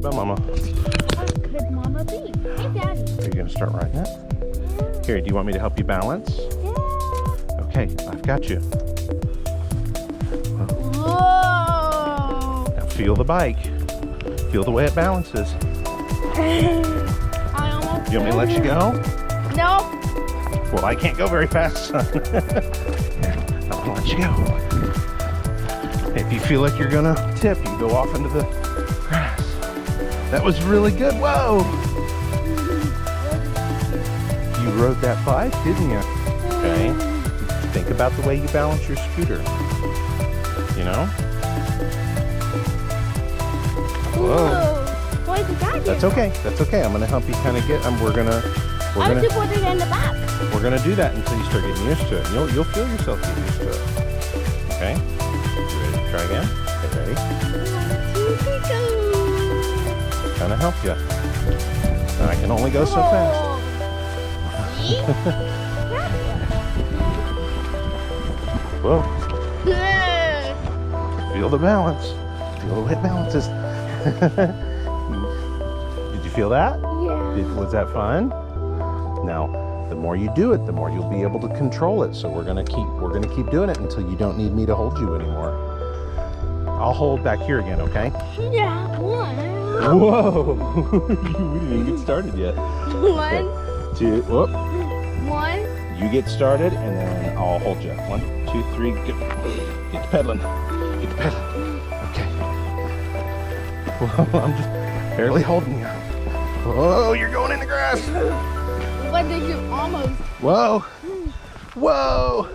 Bye, Mama. What could Mama be? Hey, Daddy. Are you going to start riding it? Here, do you want me to help you balance? Yeah. Okay, I've got you. Whoa. Now feel the bike. Feel the way it balances. I almost. You want me to let you go? No. Well, I can't go very fast, son. I'm going to let you go. If you feel like you're going to tip, you can go off into the grass. That was really good. Whoa! You rode that bike, didn't you? Okay. Think about the way you balance your scooter. You know? Whoa. Why did that? That's okay. That's okay. I'm going to help you kind of get. We're gonna put it in the back. We're gonna do that until you start getting used to it. And you'll feel yourself get used to it. Okay. You ready to try again? Okay, ready? 1, 2, 3, go. Trying to help you. I can only go so fast. See? Whoa. Yeah. Feel the balance. Feel the way it balances. Did you feel that? Yeah. Was that fun? Now, the more you do it, the more you'll be able to control it. So we're gonna keep doing it until you don't need me to hold you anymore. I'll hold back here again, okay? Yeah. 1. Whoa! We didn't even get started yet. 1. 2. Whoop. 1. You get started, and then I'll hold you. 1, 2, 3. Go. Get to pedaling. Get to pedaling. Okay. Well, I'm just barely holding you. Oh, you're going in the grass. What did you almost? Whoa. Whoa.